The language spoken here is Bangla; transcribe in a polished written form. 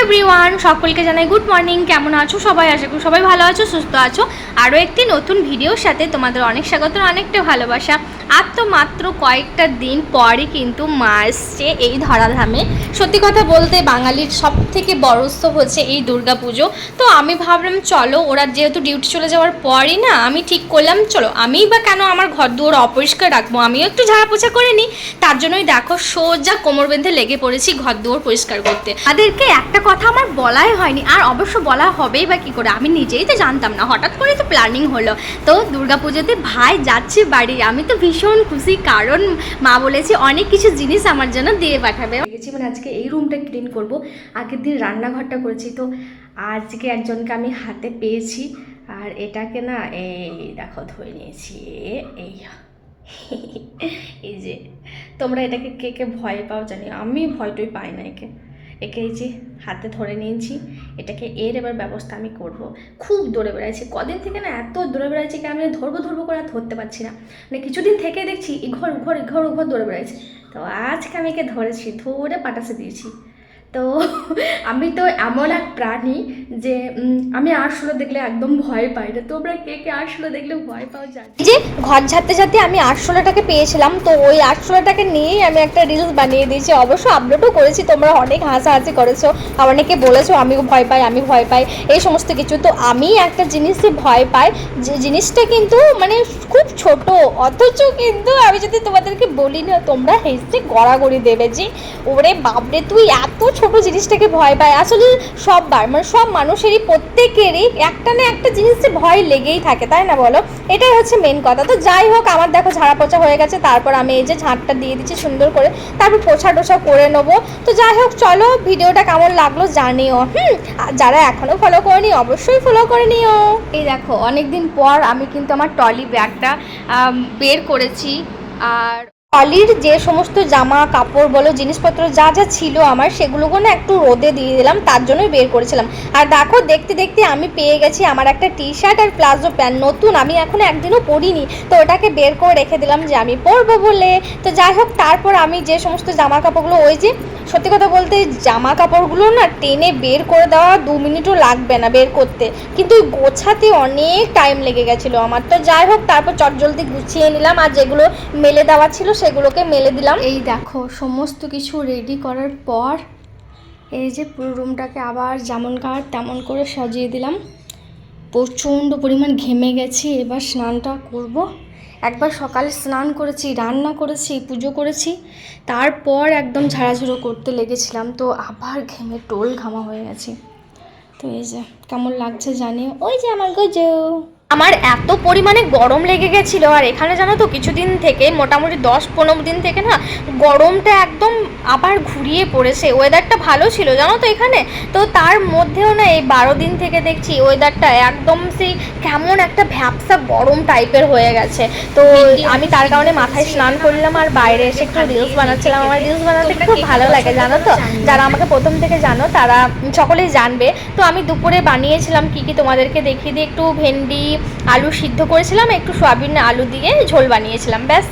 এভরিওয়ান, সকলকে জানাই গুড মর্নিং। কেমন আছো সবাই? আশা করি সবাই ভালো আছো, সুস্থ আছো। আরও একটি নতুন ভিডিওর সাথে তোমাদের অনেক স্বাগত, অনেকটা ভালোবাসা। আর তো মাত্র কয়েকটা দিন পরই কিন্তু মা এসছে এই ধরাধামে। সত্যি কথা বলতে বাঙালির সব থেকে বড় উৎসব হচ্ছে এই দুর্গা পুজো। তো আমি ভাবলাম চলো, ওরা যেহেতু ডিউটি চলে যাওয়ার পরই না, আমি ঠিক করলাম চলো আমিই বা কেন আমার ঘর দুয়ার অপরিষ্কার রাখবো, আমিও একটু ঝাড়া পোছা করে নিই। তার জন্যই দেখো সোজা কোমর বেঁধে লেগে পড়েছি ঘর দুয়ার পরিষ্কার করতে। তাদেরকে একটা কথা আমার বলাই হয়নি, আর অবশ্য বলা হবেই বা কী করে, আমি নিজেই তো জানতাম না, হঠাৎ করে তো প্ল্যানিং হলো। তো দুর্গাপুজোতে ভাই যাচ্ছে বাড়ি, আমি তো ভীষণ খুশি, কারণ মা বলেছে অনেক কিছু জিনিস আমার জন্য দিয়ে পাঠাবে। গেছি মানে আজকে এই রুমটা ক্লিন করব। আগের দিন রান্নাঘরটা করেছি, তো আজকে একজনকে আমি হাতে পেয়েছি, আর এটাকে না এই দেখো ধুয়ে নিয়েছি। এই এই যে তোমরা এটাকে কে কে ভয় পাও জানি, আমি ভয়টই পাই না একে। এই যে হাতে ধরে নিয়েছি এটাকে, এর এবার ব্যবস্থা আমি করব। খুব দৌড়ে বেড়াইছি কদিন থেকে না, এত দৌড়ে বেড়াইছি কি আমি ধরবো করে আর ধরতে পারছি না। মানে কিছুদিন থেকে দেখছি ইঘর দৌড়ে বেড়াইছি। তো আজকে আমি একে ধরেছি, ধরে পাটাসে দিয়েছি। তো আমি তো এমন এক প্রাণী যে আমি আরশোলা দেখলে একদম ভয় পাই না। তোমরা কে কে আরশোলা দেখলে ভয় পাও জানি। যে ঘর ঝাড়তে আমি আরশোলাটাকে পেয়েছিলাম, তো ওই আরশোলাটাকে নিয়েই আমি একটা রিলস বানিয়ে দিয়েছি, অবশ্য আপলোডও করেছি। তোমরা অনেক হাসাহাসি করেছো, অনেকে বলেছো আমি ভয় পাই এই সমস্ত কিছু। তো আমি একটা জিনিসে ভয় পাই, যে জিনিসটা কিন্তু মানে খুব ছোট, অথচ কিন্তু আমি যদি তোমাদেরকে বলি না, তোমরা হেসে গড়াগড়ি দেবে যে ওরে বাপরে তুই এত ছোট জিনিসটাকে ভয় পায়। আসলে সববার মানে সব মানুষেরই প্রত্যেকেরই একটা না একটা জিনিসে ভয় লেগেই থাকে, তাই না বলো? এটাই হচ্ছে মেন কথা। তো যাই হোক, আমার দেখো ঝাড়া পোছা হয়ে গেছে, তারপর আমি এই যে ঝাঁটটা দিয়ে দিচ্ছি সুন্দর করে, তারপর পোছা টোছা করে নেবো। তো যাই হোক চলো, ভিডিওটা কেমন লাগলো জানিও। যারা এখনও ফলো করেনি অবশ্যই ফলো করে নিও। এই দেখো অনেকদিন পর আমি কিন্তু আমার ট্রলি ব্যাগটা বের করেছি, আর ট্রলির যে সমস্ত জামা কাপড় বলো জিনিসপত্র যা যা ছিল আমার, সেগুলোকে না একটু রোদে দিয়ে দিলাম, তার জন্যই বের করেছিলাম। আর দেখো দেখতে দেখতে আমি পেয়ে গেছি আমার একটা টি শার্ট আর প্লাজো প্যান্ট, নতুন, আমি এখন একদিনও পরিনি, তো ওটাকে বের করে রেখে দিলাম যে আমি পরবো বলে। তো যাই হোক, তারপর আমি যে সমস্ত জামা কাপড়গুলো, ওই যে সত্যি কথা বলতে জামা কাপড়গুলো না টেনে বের করে দেওয়া 2 মিনিটও লাগবে না বের করতে, কিন্তু গোছাতে অনেক টাইম লেগে গেছিলো আমার। তো যাই হোক, তারপর চটজলদি গুছিয়ে নিলাম, আর যেগুলো মেলে দেওয়া ছিল সেগুলোকে মেলে দিলাম। এই দেখো সমস্ত কিছু রেডি করার পর এই যে পুরো রুমটাকে আবার যেমনকার তেমন করে সাজিয়ে দিলাম। প্রচণ্ড পরিমাণ ঘেমে গেছি, এবার স্নানটা করব। একবার সকালে স্নান করেছি, রান্না করেছি, পুজো করেছি, তারপর একদম ঝাড়াঝুড়ো করতে লেগেছিলাম, তো আবার ঘেমে টোল ঘামা হয়ে গেছি। তো এই যে কেমন লাগছে জানিও। ওই যে আমার গজো, আমার এত পরিমাণে গরম লেগে গেছিলো, আর এখানে জানো তো কিছুদিন থেকে মোটামুটি 10-15 দিন থেকে না গরমটা একদম আবার ঘুরিয়ে পড়েছে। ওয়েদারটা ভালো ছিল জানো তো এখানে, তো তার মধ্যেও না এই 12 দিন থেকে দেখছি ওয়েদারটা একদম সেই কেমন একটা ভ্যাপসা গরম টাইপের হয়ে গেছে। তো আমি তার কারণে মাথায় স্নান করলাম, আর বাইরে এসে একটু রিলস বানাচ্ছিলাম। আমার রিলস বানাতে খুব ভালো লাগে জানো তো, যারা আমাকে প্রথম থেকে জানো তারা সকলেই জানবে। তো আমি দুপুরে বানিয়েছিলাম কি তোমাদেরকে দেখিয়ে দিই, একটু ভেন্ডি আলু সিদ্ধ করেছিলাম, একটু সয়াবিন আলু দিয়ে ঝোল বানিয়েছিলাম, ব্যাস